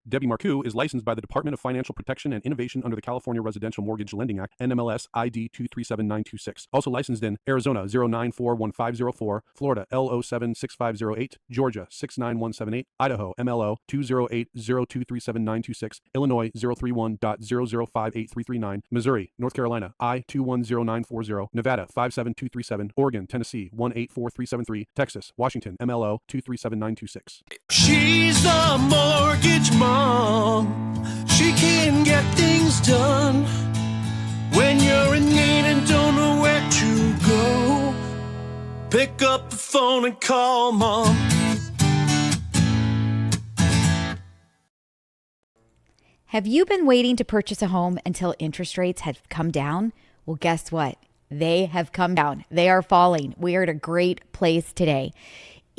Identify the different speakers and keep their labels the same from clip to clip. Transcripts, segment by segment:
Speaker 1: Debbie Marcoux is licensed by the Department of Financial Protection and Innovation under the California Residential Mortgage Lending Act, NMLS ID 237926. Also licensed in Arizona 0941504, Florida L076508, Georgia 69178, Idaho MLO 208023796, Illinois 031.0058339, Missouri, North Carolina I210940, Nevada 57237, Oregon, Tennessee 184373, Texas, Washington MLO 237926.
Speaker 2: She's a mortgage mom. She can get things done when you're in need and don't know where to go. Pick up the phone and call mom.
Speaker 3: Have you been waiting to purchase a home until interest rates have come down? Well, guess what? They have come down. They are falling. We are at a great place today.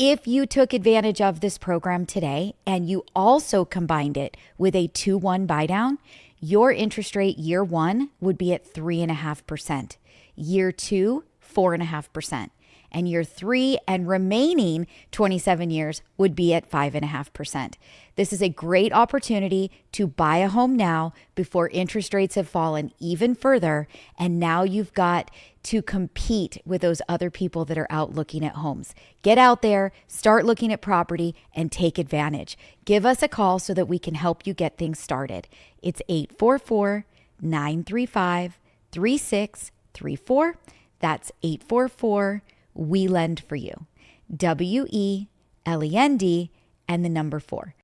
Speaker 3: If you took advantage of this program today and you also combined it with a 2-1 buy down, your interest rate year 1 would be at 3.5%, year 2, 4.5%, and year 3 and remaining 27 years would be at 5.5%. This is a great opportunity to buy a home now before interest rates have fallen even further. And now you've got to compete with those other people that are out looking at homes. Get out there, start looking at property, and take advantage. Give us a call so that we can help you get things started. It's 844-935-3634. That's 844-WE-LEND for you. WELEND and the number 4.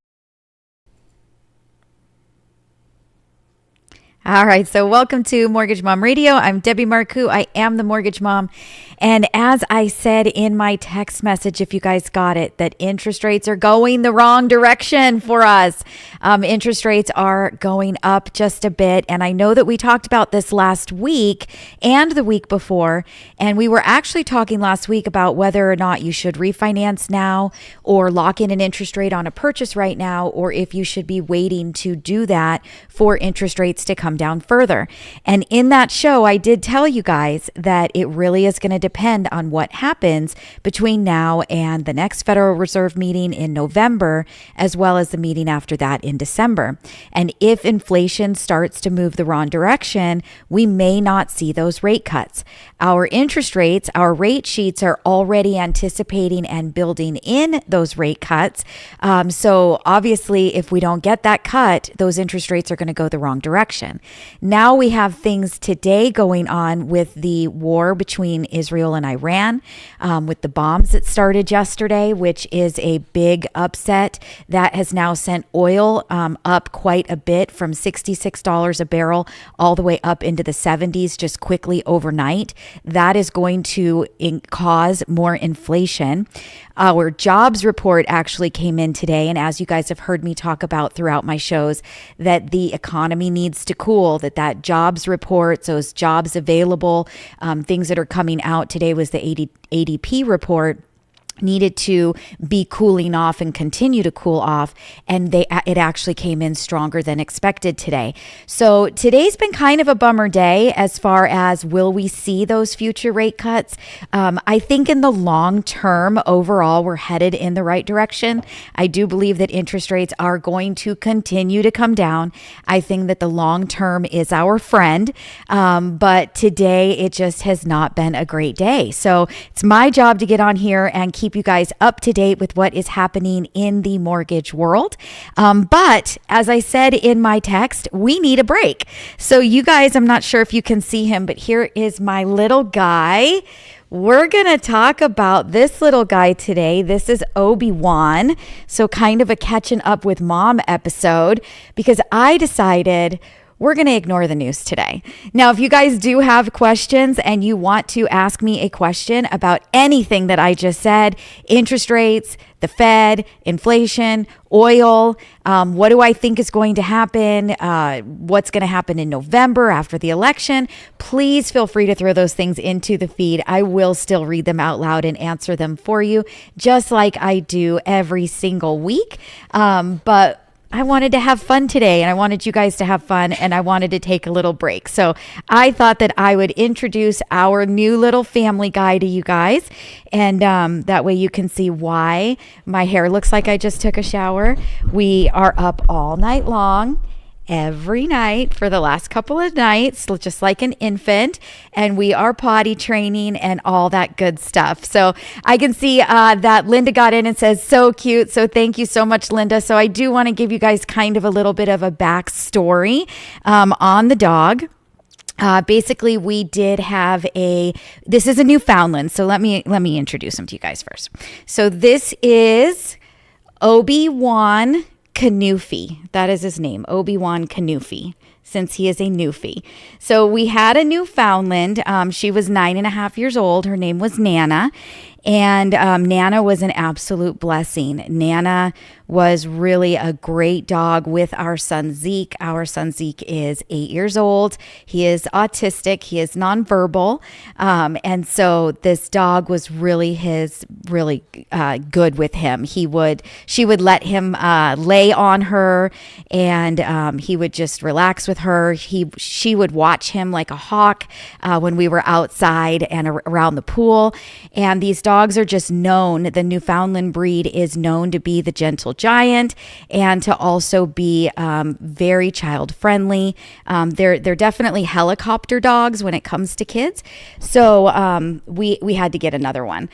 Speaker 3: All right, so welcome to Mortgage Mom Radio. I'm Debbie Marcoux. I am the Mortgage Mom. And as I said in my text message, if you guys got it, that interest rates are going the wrong direction for us. Interest rates are going up just a bit. And I know that we talked about this last week and the week before. And we were actually talking last week about whether or not you should refinance now or lock in an interest rate on a purchase right now, or if you should be waiting to do that for interest rates to come down further. And in that show, I did tell you guys that it really is going to depend on what happens between now and the next Federal Reserve meeting in November, as well as the meeting after that in December. And if inflation starts to move the wrong direction, we may not see those rate cuts. Our interest rates, our rate sheets are already anticipating and building in those rate cuts. So obviously, if we don't get that cut, those interest rates are going to go the wrong direction. Now we have things today going on with the war between Israel and Iran, with the bombs that started yesterday, which is a big upset that has now sent oil up quite a bit from $66 a barrel all the way up into the 70s just quickly overnight. That is going to cause more inflation. Our jobs report actually came in today, and as you guys have heard me talk about throughout my shows, that the economy needs to cool, that jobs report, those jobs available, things that are coming out today was the ADP report, needed to be cooling off and continue to cool off, and it actually came in stronger than expected today. So today's been kind of a bummer day as far as will we see those future rate cuts. I think in the long term, overall, we're headed in the right direction. I do believe that interest rates are going to continue to come down. I think that the long term is our friend, but today it just has not been a great day. So it's my job to get on here and keep you guys up to date with what is happening in the mortgage world. But as I said in my text, we need a break. So you guys, I'm not sure if you can see him, but here is my little guy. We're going to talk about this little guy today. This is Obi Wan. So kind of a catching up with mom episode, because I decided we're going to ignore the news today. Now, if you guys do have questions and you want to ask me a question about anything that I just said, interest rates, the Fed, inflation, oil, what do I think is going to happen? What's going to happen in November after the election? Please feel free to throw those things into the feed. I will still read them out loud and answer them for you, just like I do every single week. But I wanted to have fun today, and I wanted you guys to have fun, and I wanted to take a little break. So I thought that I would introduce our new little family guy to you guys, and that way you can see why my hair looks like I just took a shower. We are up all night long, every night for the last couple of nights, just like an infant, and we are potty training and all that good stuff. So I can see that Linda got in and says, so cute. So thank you so much, Linda. So I do want to give you guys kind of a little bit of a backstory on the dog. Basically, we did have this is a Newfoundland. So let me introduce him to you guys first. So this is Obi Wan Kanewfi. That is his name, Obi Wan Kanewfi, since he is a Newfie. So we had a Newfoundland. She was 9.5 years old. Her name was Nana. And Nana was an absolute blessing. Nana was really a great dog with our son Zeke. Our son Zeke is 8 years old. He is autistic. He is nonverbal. And so this dog was really good with him. She would let him lay on her, and he would just relax with her. She would watch him like a hawk when we were outside and around the pool. And these dogs are just known, the Newfoundland breed is known to be the gentle giant and to also be very child friendly. They're definitely helicopter dogs when it comes to kids. So we had to get another one.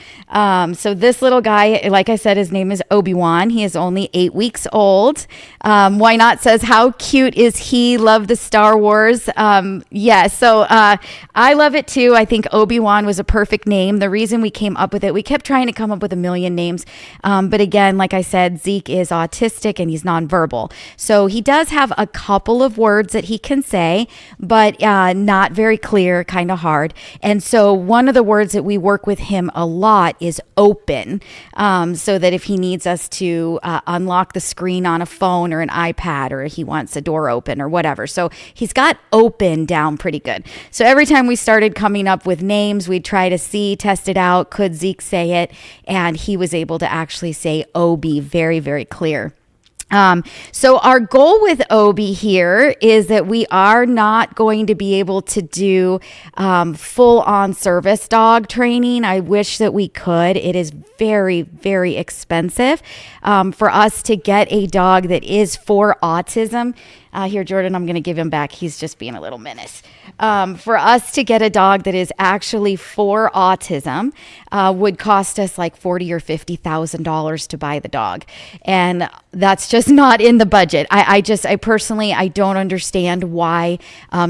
Speaker 3: So this little guy, like I said, his name is Obi Wan. He is only 8 weeks old. Why Not says, how cute is he? Love the Star Wars. So I love it too. I think Obi Wan was a perfect name. The reason we came up with it, we kept trying to come up with a million names. But again, like I said, Zeke is autistic and he's nonverbal. So he does have a couple of words that he can say, but not very clear, kind of hard. And so one of the words that we work with him a lot is open. So that if he needs us to unlock the screen on a phone or an iPad, or he wants a door open or whatever. So he's got open down pretty good. So every time we started coming up with names, we'd try to test it out. Could Zeke say it? And he was able to actually say Obi very, very clear. So our goal with Obi here is that we are not going to be able to do full-on service dog training. I wish that we could. It is very, very expensive for us to get a dog that is for autism. Here, Jordan, I'm going to give him back. He's just being a little menace. For us to get a dog that is actually for autism would cost us like $40,000 or $50,000 to buy the dog. And that's just not in the budget. I personally, I don't understand why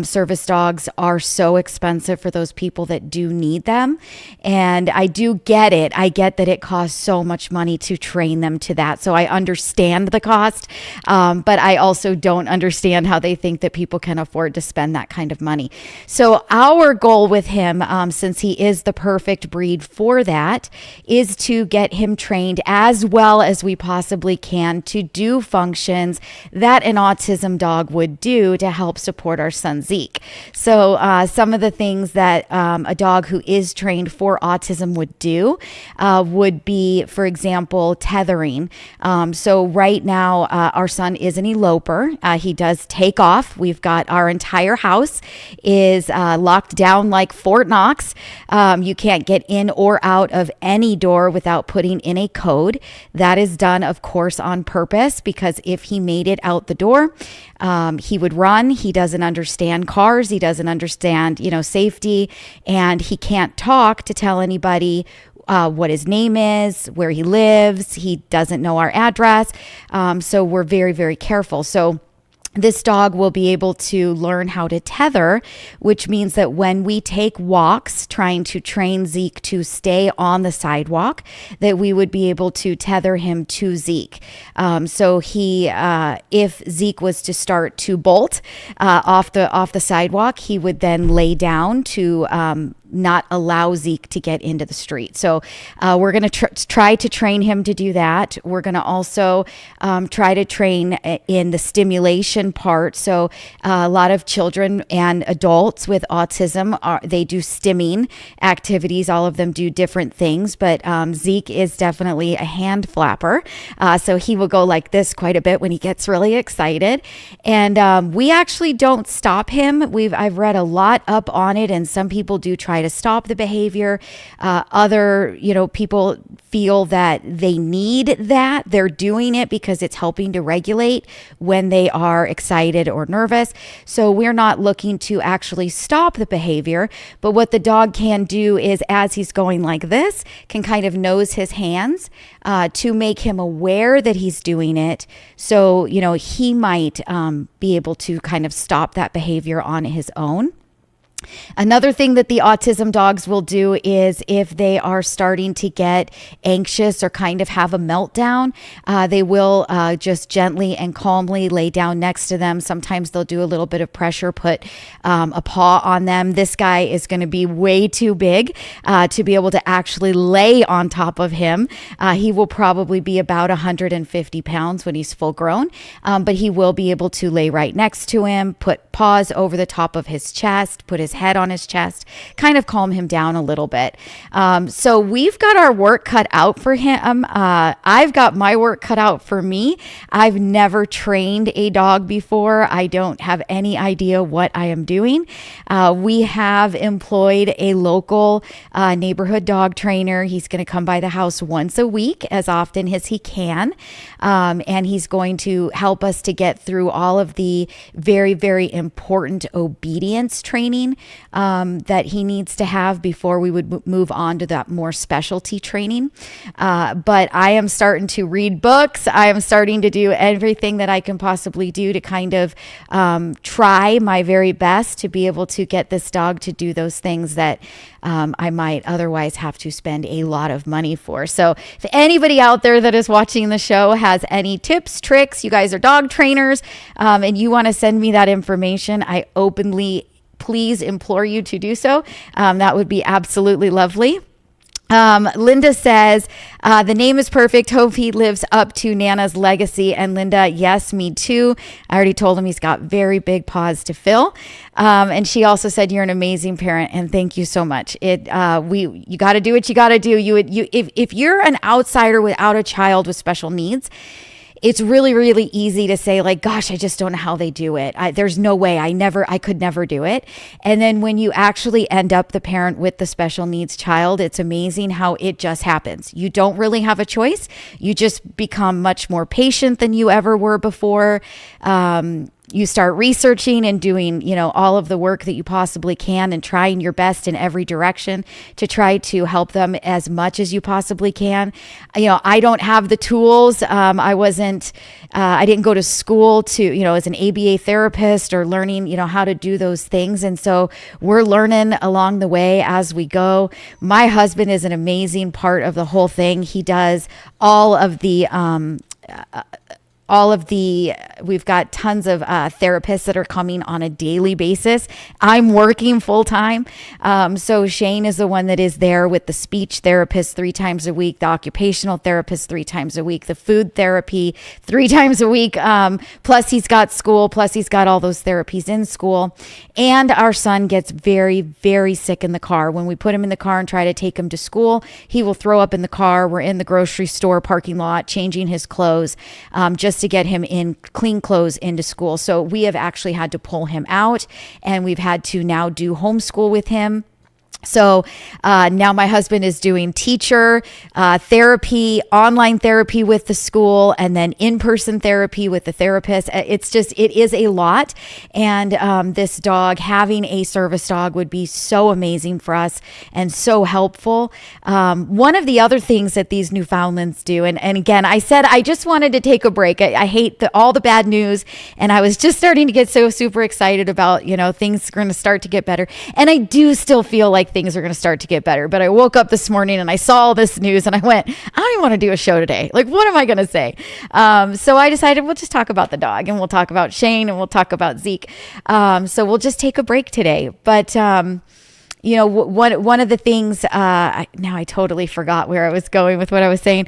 Speaker 3: service dogs are so expensive for those people that do need them. And I do get it. I get that it costs so much money to train them to that. So I understand the cost, but I also don't understand how they think that people can afford to spend that kind of money. So our goal with him, since he is the perfect breed for that, is to get him trained as well as we possibly can to do functions that an autism dog would do to help support our son Zeke. So some of the things that a dog who is trained for autism would do would be, for example, tethering. So right now, our son is an eloper. He does take off. We've got our entire house is locked down like Fort Knox. You can't get in or out of any door without putting in a code. That is done, of course, on purpose, because if he made it out the door, he would run. He doesn't understand cars. He doesn't understand, safety, and he can't talk to tell anybody what his name is, where he lives. He doesn't know our address. So we're very, very careful. So this dog will be able to learn how to tether, which means that when we take walks trying to train Zeke to stay on the sidewalk, that we would be able to tether him to Zeke. So if Zeke was to start to bolt off the sidewalk, he would then lay down to not allow Zeke to get into the street. So we're going to try to train him to do that. We're going to also try to train in the stimulation part. So a lot of children and adults with autism, they do stimming activities. All of them do different things, but Zeke is definitely a hand flapper. So he will go like this quite a bit when he gets really excited. And we actually don't stop him. I've read a lot up on it, and some people do try to stop the behavior. Other, people feel that they need that. They're doing it because it's helping to regulate when they are excited or nervous. So we're not looking to actually stop the behavior, but what the dog can do is, as he's going like this, can kind of nose his hands to make him aware that he's doing it. So, he might be able to kind of stop that behavior on his own. Another thing that the autism dogs will do is if they are starting to get anxious or kind of have a meltdown, they will just gently and calmly lay down next to them. Sometimes they'll do a little bit of pressure, put a paw on them. This guy is going to be way too big to be able to actually lay on top of him. He will probably be about 150 pounds when he's full grown, but he will be able to lay right next to him, put paws over the top of his chest, put his head on his chest, kind of calm him down a little bit. So we've got our work cut out for him. I've got my work cut out for me. I've never trained a dog before. I don't have any idea what I am doing. We have employed a local neighborhood dog trainer. He's going to come by the house once a week, as often as he can. And he's going to help us to get through all of the very, very important obedience training that he needs to have before we would move on to that more specialty training. But I am starting to read books. I am starting to do everything that I can possibly do to kind of try my very best to be able to get this dog to do those things that I might otherwise have to spend a lot of money for. So if anybody out there that is watching the show has any tips, tricks, you guys are dog trainers, and you want to send me that information, I openly please implore you to do so. That would be absolutely lovely. Linda says, the name is perfect. Hope he lives up to Nana's legacy. And Linda, yes, me too. I already told him he's got very big paws to fill. And she also said, you're an amazing parent, and thank you so much. You got to do what you got to do. If you're an outsider without a child with special needs, it's really, really easy to say like, gosh, I just don't know how they do it. There's no way I could never do it. And then when you actually end up the parent with the special needs child, it's amazing how it just happens. You don't really have a choice. You just become much more patient than you ever were before. You start researching and doing, all of the work that you possibly can and trying your best in every direction to try to help them as much as you possibly can. I don't have the tools. I didn't go to school to, as an ABA therapist or learning, how to do those things. And so we're learning along the way as we go. My husband is an amazing part of the whole thing. He does all of the, we've got tons of therapists that are coming on a daily basis. I'm working full time. So Shane is the one that is there with the speech therapist 3 times a week, the occupational therapist 3 times a week, the food therapy 3 times a week. Plus he's got school, plus he's got all those therapies in school. And our son gets very, very sick in the car. When we put him in the car and try to take him to school, he will throw up in the car. We're in the grocery store parking lot, changing his clothes, just to get him in clean clothes into school. So we have actually had to pull him out, and we've had to now do homeschool with him. So now my husband is doing teacher therapy, online therapy with the school, and then in-person therapy with the therapist. It is a lot. And this dog, having a service dog would be so amazing for us and so helpful. One of the other things that these Newfoundlands do, and again, I said I just wanted to take a break. I hate all the bad news, and I was just starting to get so super excited about, things are going to start to get better. And I do still feel like things are going to start to get better. But I woke up this morning and I saw all this news and I went, I don't even want to do a show today. Like, what am I going to say? So I decided we'll just talk about the dog, and we'll talk about Shane, and we'll talk about Zeke. So we'll just take a break today. But one of the things, now I totally forgot where I was going with what I was saying.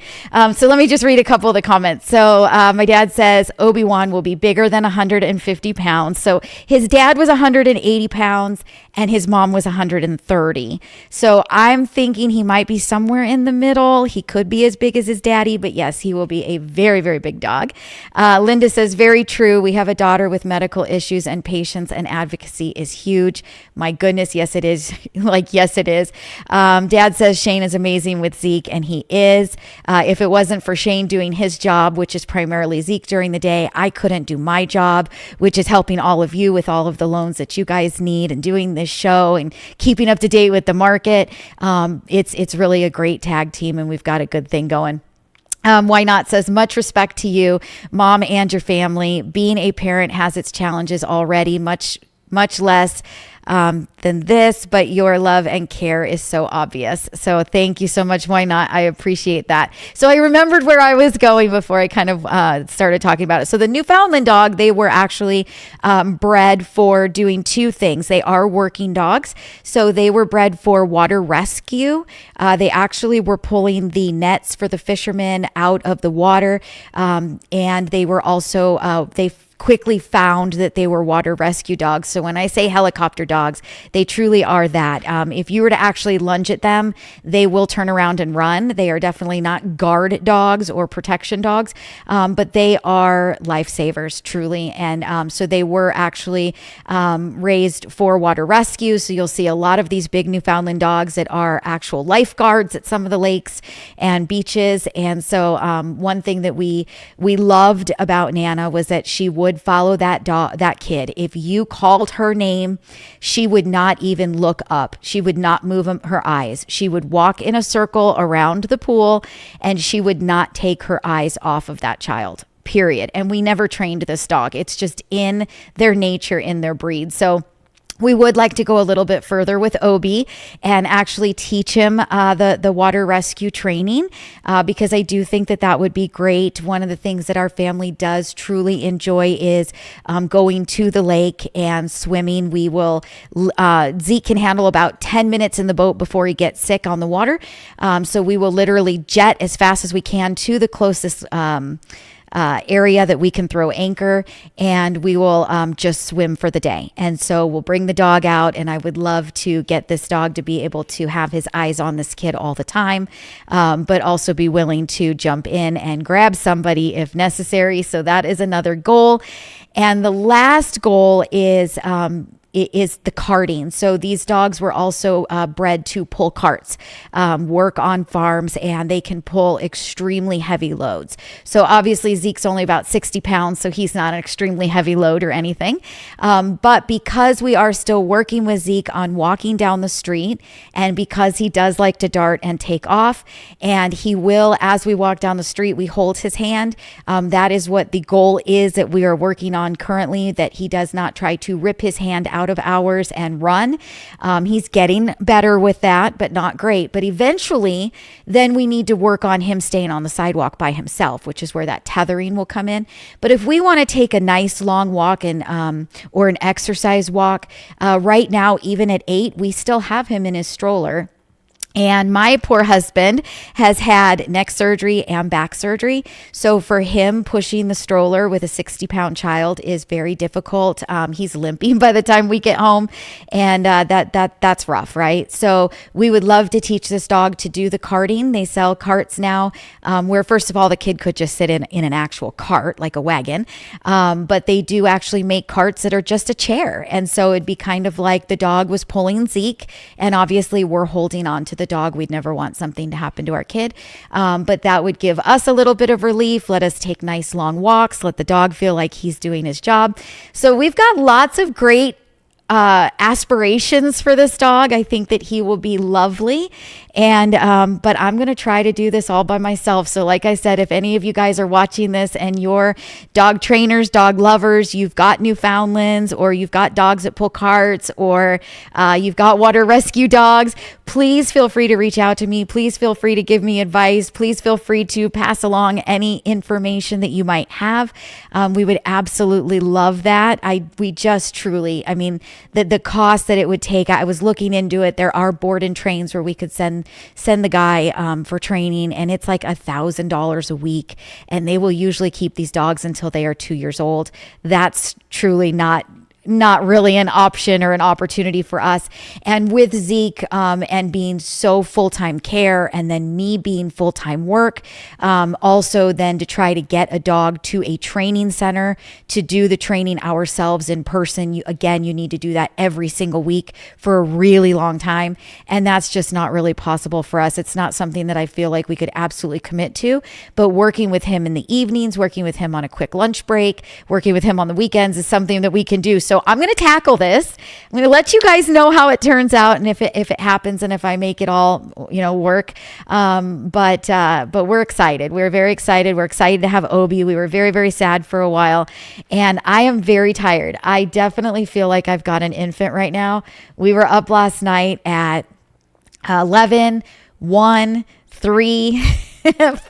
Speaker 3: So let me just read a couple of the comments. So my dad says Obi Wan will be bigger than 150 pounds. So his dad was 180 pounds and his mom was 130. So I'm thinking he might be somewhere in the middle. He could be as big as his daddy, but yes, he will be a very, very big dog. Linda says, very true. We have a daughter with medical issues and patience and advocacy is huge. My goodness, yes, it is. Yes, it is. Dad says Shane is amazing with Zeke, and he is. If it wasn't for Shane doing his job, which is primarily Zeke during the day, I couldn't do my job, which is helping all of you with all of the loans that you guys need and doing this show and keeping up to date with the market. It's really a great tag team, and we've got a good thing going. Why Not says, much respect to you, Mom, and your family. Being a parent has its challenges already, much less than this, but your love and care is so obvious. So thank you so much. Why Not? I appreciate that. So I remembered where I was going before I kind of started talking about it. So the Newfoundland dog, they were actually bred for doing two things. They are working dogs. So they were bred for water rescue. They actually were pulling the nets for the fishermen out of the water. And they were also, they quickly found that they were water rescue dogs. So when I say helicopter dogs, they truly are that. If you were to actually lunge at them, they will turn around and run. They are definitely not guard dogs or protection dogs, but they are lifesavers, truly. And so they were actually raised for water rescue. So you'll see a lot of these big Newfoundland dogs that are actual lifeguards at some of the lakes and beaches. And so one thing that we loved about Nana was that she would follow that kid. If you called her name, she would not even look up. She would not move her eyes. She would walk in a circle around the pool and she would not take her eyes off of that child, period. And we never trained this dog. It's just in their nature, in their breed. So we would like to go a little bit further with Obi and actually teach him the water rescue training because I do think that would be great. One of the things that our family does truly enjoy is going to the lake and swimming. We will, Zeke can handle about 10 minutes in the boat before he gets sick on the water. So we will literally jet as fast as we can to the closest area that we can throw anchor, and we will just swim for the day. And so we'll bring the dog out, and I would love to get this dog to be able to have his eyes on this kid all the time, but also be willing to jump in and grab somebody if necessary. So that is another goal. And the last goal is the carting. So these dogs were also bred to pull carts, work on farms, and they can pull extremely heavy loads. So obviously Zeke's only about 60 pounds, so he's not an extremely heavy load or anything. But because we are still working with Zeke on walking down the street, and because he does like to dart and take off, and he will, as we walk down the street, we hold his hand. That is what the goal is that we are working on currently, that he does not try to rip his hand out of ours and run. He's getting better with that, but not great. But eventually, then we need to work on him staying on the sidewalk by himself, which is where that tethering will come in. But if we want to take a nice long walk and or an exercise walk, right now, even at 8, we still have him in his stroller. And my poor husband has had neck surgery and back surgery. So for him, pushing the stroller with a 60-pound child is very difficult. He's limping by the time we get home, and that's rough, right? So we would love to teach this dog to do the carting. They sell carts now, where first of all, the kid could just sit in an actual cart, like a wagon. But they do actually make carts that are just a chair. And so it'd be kind of like the dog was pulling Zeke, and obviously we're holding on to the dog. We'd never want something to happen to our kid. But that would give us a little bit of relief. Let us take nice long walks. Let the dog feel like he's doing his job. So we've got lots of great aspirations for this dog. I think that he will be lovely. And, but I'm going to try to do this all by myself. So like I said, if any of you guys are watching this and you're dog trainers, dog lovers, you've got Newfoundlands, or you've got dogs that pull carts, or you've got water rescue dogs, please feel free to reach out to me. Please feel free to give me advice. Please feel free to pass along any information that you might have. We would absolutely love that. We just truly, I mean, the cost that it would take, I was looking into it. There are board and trains where we could send the guy for training, and it's like $1,000 a week, and they will usually keep these dogs until they are 2 years old. That's truly not really an option or an opportunity for us. And with Zeke and being so full-time care, and then me being full-time work, also then to try to get a dog to a training center to do the training ourselves in person. You need to do that every single week for a really long time. And that's just not really possible for us. It's not something that I feel like we could absolutely commit to, but working with him in the evenings, working with him on a quick lunch break, working with him on the weekends is something that we can do. So I'm going to tackle this. I'm going to let you guys know how it turns out, and if it happens, and if I make it all, work. But we're excited. We're very excited. We're excited to have Obi. We were very, very sad for a while, and I am very tired. I definitely feel like I've got an infant right now. We were up last night at 11, 1, 3,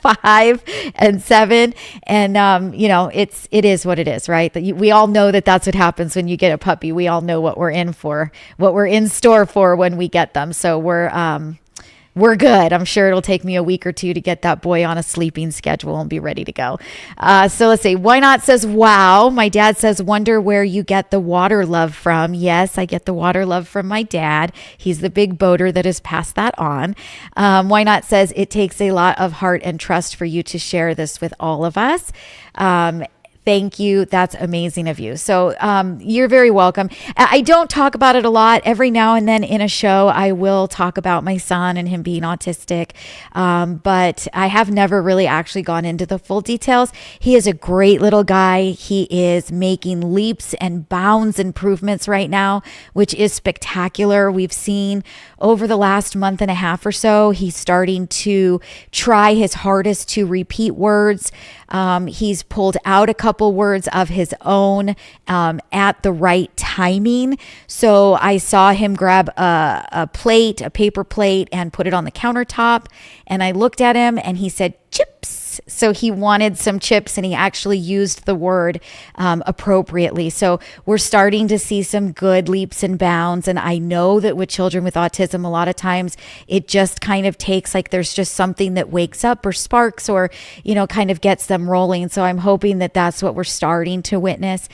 Speaker 3: 5, and 7, and it is what it is, right? We all know that that's what happens when you get a puppy. We all know what we're in for, what we're in store for when we get them. So we're good. I'm sure it'll take me a week or two to get that boy on a sleeping schedule and be ready to go. So let's see. Why Not says, wow. My dad says, wonder where you get the water love from. Yes, I get the water love from my dad. He's the big boater that has passed that on. Why Not says, it takes a lot of heart and trust for you to share this with all of us. Thank you. That's amazing of you. So you're very welcome. I don't talk about it a lot. Every now and then in a show, I will talk about my son and him being autistic. But I have never really actually gone into the full details. He is a great little guy. He is making leaps and bounds improvements right now, which is spectacular. We've seen over the last month and a half or so, he's starting to try his hardest to repeat words. He's pulled out a couple words of his own at the right timing. So I saw him grab a paper plate, and put it on the countertop. And I looked at him, and he said, chips. So he wanted some chips, and he actually used the word appropriately. So we're starting to see some good leaps and bounds. And I know that with children with autism, a lot of times it just kind of takes, like, there's just something that wakes up or sparks or, kind of gets them rolling. So I'm hoping that that's what we're starting to witness.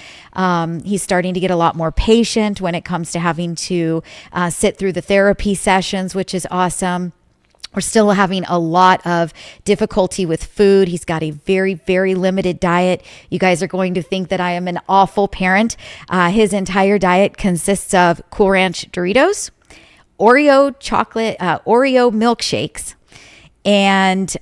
Speaker 3: He's starting to get a lot more patient when it comes to having to sit through the therapy sessions, which is awesome. We're still having a lot of difficulty with food. He's got a very, very limited diet. You guys are going to think that I am an awful parent. His entire diet consists of Cool Ranch Doritos, Oreo chocolate, Oreo milkshakes, and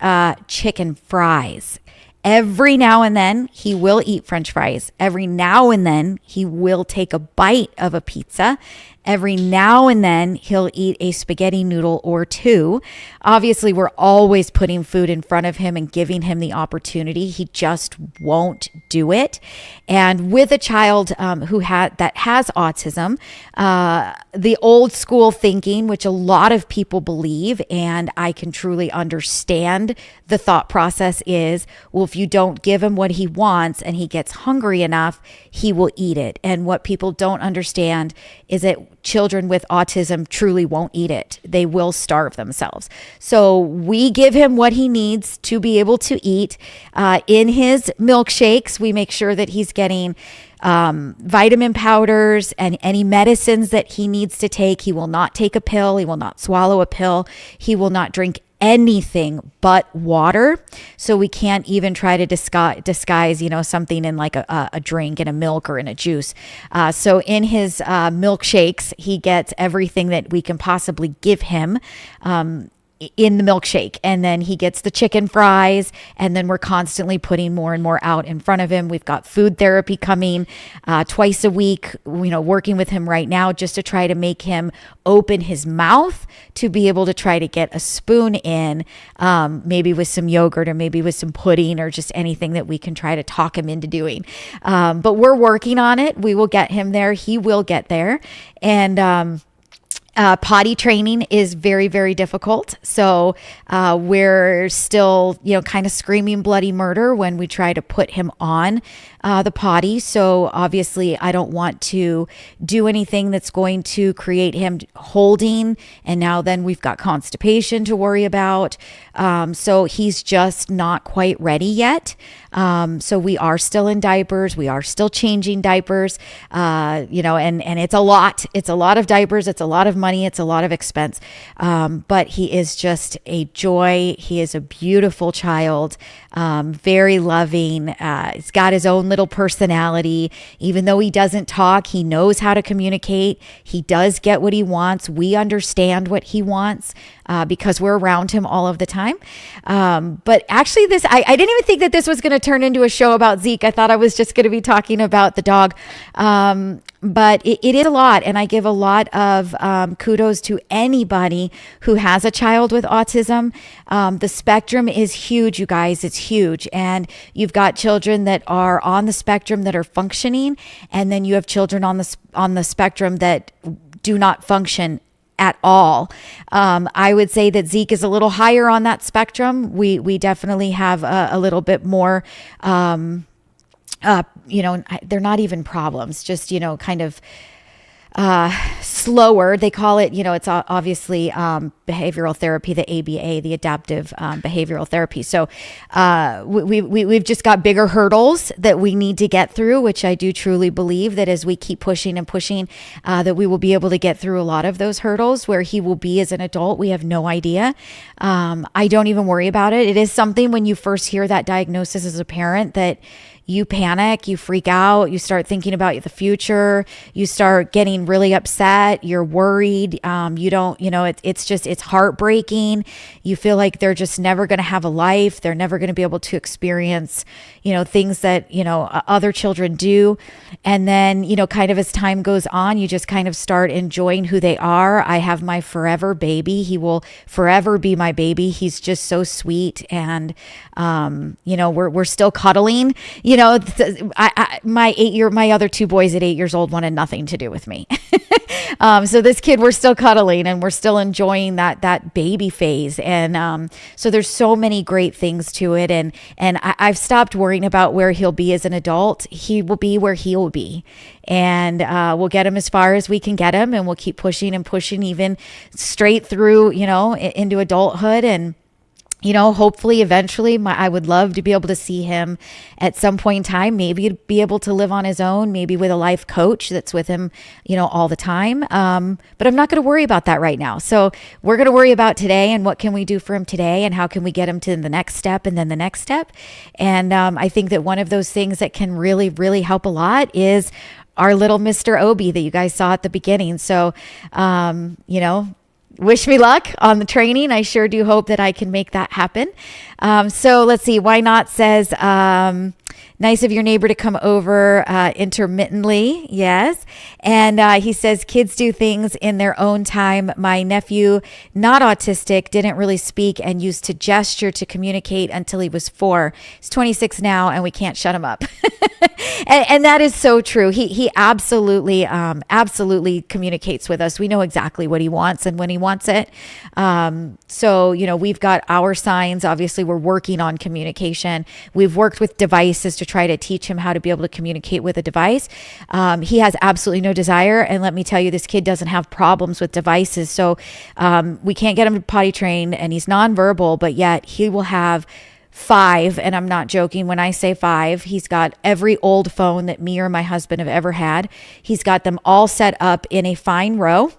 Speaker 3: chicken fries. Every now and then he will eat French fries. Every now and then he will take a bite of a pizza. Every now and then he'll eat a spaghetti noodle or two. Obviously, we're always putting food in front of him and giving him the opportunity. He just won't do it. And with a child that has autism, the old school thinking, which a lot of people believe, and I can truly understand the thought process is, well, if you don't give him what he wants and he gets hungry enough, he will eat it. And what people don't understand is that children with autism truly won't eat it. They will starve themselves. So we give him what he needs to be able to eat. In his milkshakes, we make sure that he's getting vitamin powders and any medicines that he needs to take. He will not take a pill. He will not swallow a pill. He will not drink anything but water. So we can't even try to disguise, something in like a drink and a milk or in a juice. So in his milkshakes, he gets everything that we can possibly give him. in the milkshake, and then he gets the chicken fries, and then we're constantly putting more and more out in front of him. We've got food therapy coming twice a week, working with him right now just to try to make him open his mouth to be able to try to get a spoon in, maybe with some yogurt or maybe with some pudding or just anything that we can try to talk him into doing. But we're working on it. We will get him there. He will get there. And potty training is very, very difficult. So we're still, kind of screaming bloody murder when we try to put him on the potty. So obviously I don't want to do anything that's going to create him holding. And now then we've got constipation to worry about. So he's just not quite ready yet. So we are still in diapers. We are still changing diapers, and it's a lot. It's a lot of diapers. It's a lot of money. It's a lot of expense. But he is just a joy. He is a beautiful child, very loving. He's got his own little personality. Even though he doesn't talk, he knows how to communicate. He does get what he wants. We understand what he wants. Because we're around him all of the time. But actually I didn't even think that this was going to turn into a show about Zeke. I thought I was just going to be talking about the dog. But it is a lot. And I give a lot of kudos to anybody who has a child with autism. The spectrum is huge, you guys. It's huge. And you've got children that are on the spectrum that are functioning. And then you have children on the spectrum that do not function at all. I would say that Zeke is a little higher on that spectrum. We definitely have a little bit more, they're not even problems, just, kind of slower. They call it, it's obviously behavioral therapy, the ABA, the adaptive behavioral therapy. So we've just got bigger hurdles that we need to get through, which I do truly believe that as we keep pushing and pushing, that we will be able to get through a lot of those hurdles. Where he will be as an adult, we have no idea. I don't even worry about it. It is something when you first hear that diagnosis as a parent that you panic, you freak out, you start thinking about the future, you start getting really upset, you're worried, it's heartbreaking. You feel like they're just never going to have a life. They're never going to be able to experience, things that, other children do. And then, kind of as time goes on, you just kind of start enjoying who they are. I have my forever baby. He will forever be my baby. He's just so sweet. And, we're still cuddling, my other two boys at 8 years old wanted nothing to do with me. So this kid, we're still cuddling and we're still enjoying that baby phase. And so there's so many great things to it. And I've stopped worrying about where he'll be as an adult. He will be where he will be. And we'll get him as far as we can get him. And we'll keep pushing and pushing even straight through, into adulthood. And hopefully eventually I would love to be able to see him at some point in time, maybe be able to live on his own, maybe with a life coach that's with him, all the time. But I'm not going to worry about that right now. So we're going to worry about today and what can we do for him today and how can we get him to the next step and then the next step. And I think that one of those things that can really, really help a lot is our little Mr. Obi that you guys saw at the beginning. So, wish me luck on the training. I sure do hope that I can make that happen. So let's see. Why Not says, nice of your neighbor to come over intermittently. Yes. And he says, kids do things in their own time. My nephew, not autistic, didn't really speak and used to gesture to communicate until he was 4. He's 26 now and we can't shut him up. and that is so true. He absolutely communicates with us. We know exactly what he wants and when he wants it. So, we've got our signs. Obviously, we're working on communication. We've worked with devices to try to teach him how to be able to communicate with a device. He has absolutely no desire. And let me tell you, this kid doesn't have problems with devices. So we can't get him to potty train and he's nonverbal, but yet he will have 5, and I'm not joking when I say 5. He's got every old phone that me or my husband have ever had. He's got them all set up in a fine row.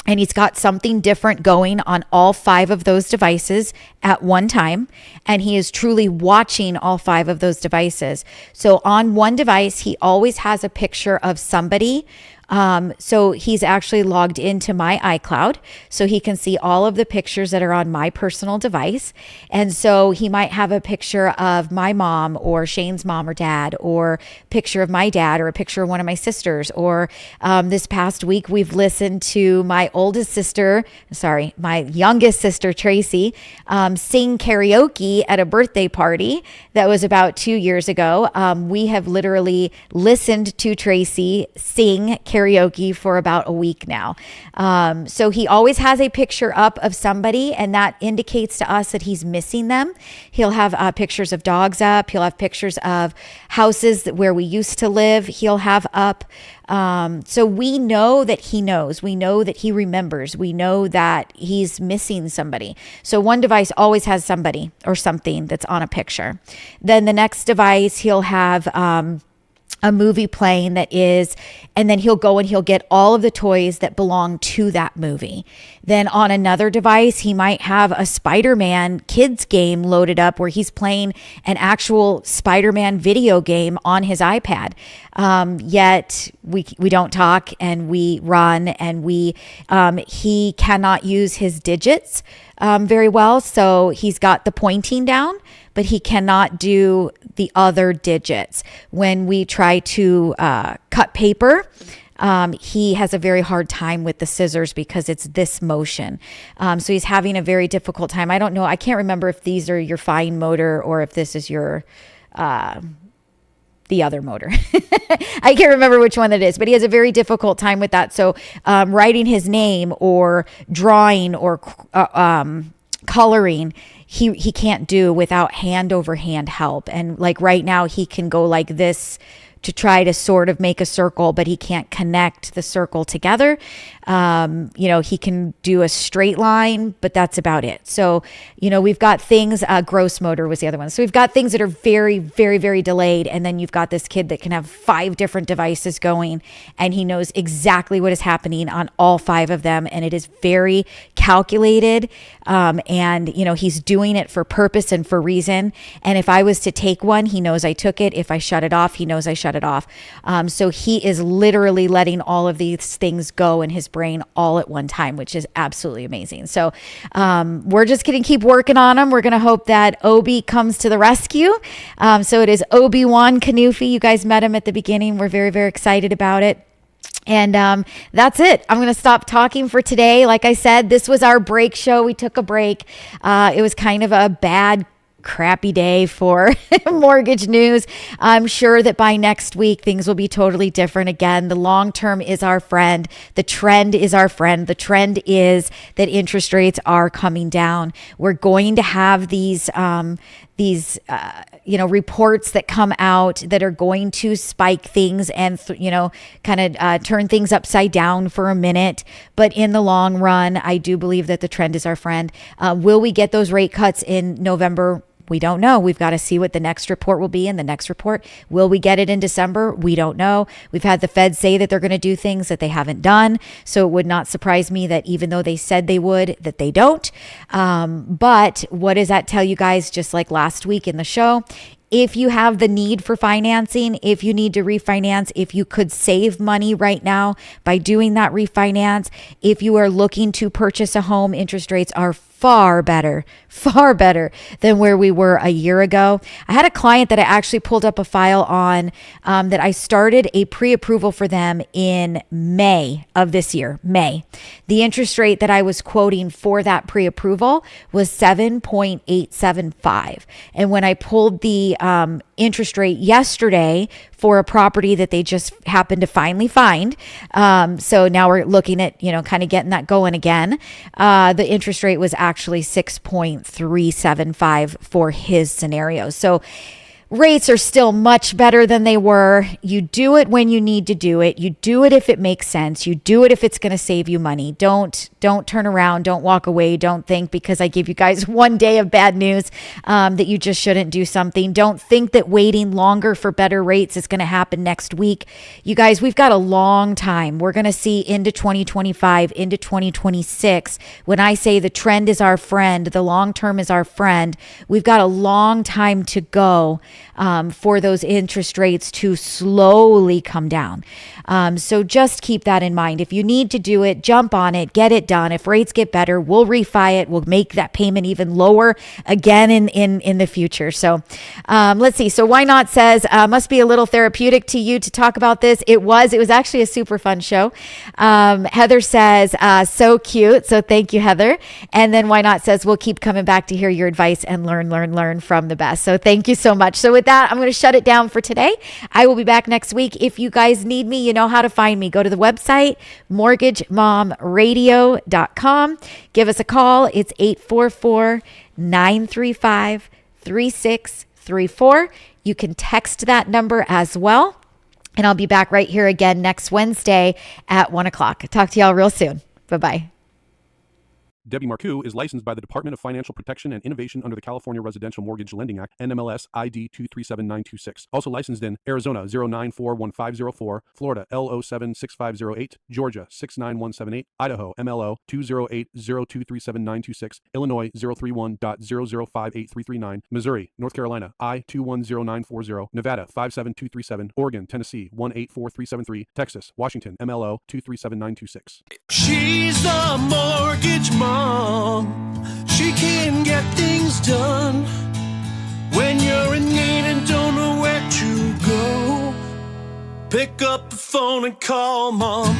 Speaker 3: And he's got something different going on all 5 of those devices at one time. And he is truly watching all 5 of those devices. So on one device, he always has a picture of somebody So he's actually logged into my iCloud, so he can see all of the pictures that are on my personal device. And so he might have a picture of my mom or Shane's mom or dad, or a picture of my dad, or a picture of one of my sisters. Or this past week, we've listened to my youngest sister, Tracy, sing karaoke at a birthday party that was about 2 years ago. We have literally listened to Tracy sing karaoke for about a week now. So he always has a picture up of somebody, and that indicates to us that he's missing them. He'll have pictures of dogs up. He'll have pictures of houses where we used to live. He'll have up. So we know that he knows. We know that he remembers. We know that he's missing somebody. So one device always has somebody or something that's on a picture. Then the next device, he'll have a movie playing and then he'll go and he'll get all of the toys that belong to that movie. Then on another device, he might have a Spider-Man kids game loaded up where he's playing an actual Spider-Man video game on his iPad. Yet we don't talk, and we run, and he cannot use his digits very well. So he's got the pointing down, but he cannot do the other digits. When we try to cut paper, he has a very hard time with the scissors because it's this motion. So he's having a very difficult time. I don't know. I can't remember if these are your fine motor or if this is your the other motor. I can't remember which one it is, but he has a very difficult time with that. So writing his name or drawing or coloring, he can't do without hand over hand help. And like right now, he can go like this to try to sort of make a circle, but he can't connect the circle together. He can do a straight line, but that's about it. So, we've got things, gross motor was the other one. So we've got things that are very, very, very delayed. And then you've got this kid that can have 5 different devices going, and he knows exactly what is happening on all 5 of them. And it is very calculated. He's doing it for purpose and for reason. And if I was to take one, he knows I took it. If I shut it off, he knows I shut it off. So he is literally letting all of these things go in his brain all at one time, which is absolutely amazing. So we're just going to keep working on him. We're going to hope that Obi comes to the rescue. So it is Obi Wan Kanewfi. You guys met him at the beginning. We're very, very excited about it. And that's it. I'm going to stop talking for today. Like I said, this was our break show. We took a break. It was kind of a crappy day for mortgage news. I'm sure that by next week, things will be totally different again. The long term is our friend. The trend is our friend. The trend is that interest rates are coming down. We're going to have these reports that come out that are going to spike things and, turn things upside down for a minute. But in the long run, I do believe that the trend is our friend. Will we get those rate cuts in November? We don't know. We've got to see what the next report will be in the next report. Will we get it in December? We don't know. We've had the Fed say that they're going to do things that they haven't done. So it would not surprise me that even though they said they would, that they don't. But what does that tell you guys? Just like last week in the show, if you have the need for financing, if you need to refinance, if you could save money right now by doing that refinance, if you are looking to purchase a home, interest rates are far better than where we were a year ago. I had a client that I actually pulled up a file on that I started a pre-approval for them in May of this year, May. The interest rate that I was quoting for that pre-approval was 7.875. And when I pulled the interest rate yesterday for a property that they just happened to finally find. So now we're looking at, kind of getting that going again. The interest rate was actually 6.375 for his scenario. So rates are still much better than they were. You do it when you need to do it. You do it if it makes sense. You do it if it's going to save you money. Don't turn around. Don't walk away. Don't think because I give you guys one day of bad news that you just shouldn't do something. Don't think that waiting longer for better rates is going to happen next week. You guys, we've got a long time. We're going to see into 2025, into 2026. When I say the trend is our friend, the long term is our friend, we've got a long time to go for those interest rates to slowly come down. So just keep that in mind. If you need to do it, jump on it, get it done. If rates get better, we'll refi it. We'll make that payment even lower again in the future. So let's see. So Why Not says, must be a little therapeutic to you to talk about this. It was actually a super fun show. Heather says, so cute. So thank you, Heather. And then Why Not says, we'll keep coming back to hear your advice and learn from the best. So thank you so much. So with that, I'm going to shut it down for today. I will be back next week. If you guys need me, you know how to find me. Go to the website, mortgagemomradio.com. Give us a call. It's 844-935-3634. You can text that number as well. And I'll be back right here again next Wednesday at 1 o'clock. Talk to y'all real soon. Bye-bye.
Speaker 1: Debbie Marcoux is licensed by the Department of Financial Protection and Innovation under the California Residential Mortgage Lending Act, NMLS ID 237926. Also licensed in Arizona 0941504, Florida L076508, Georgia 69178, Idaho MLO 208023796, Illinois 031.0058339, Missouri, North Carolina I210940, Nevada 57237, Oregon, Tennessee 184373, Texas, Washington MLO 237926.
Speaker 2: She's the mortgage mom. She can get things done when you're in need and don't know where to go. Pick up the phone and call mom.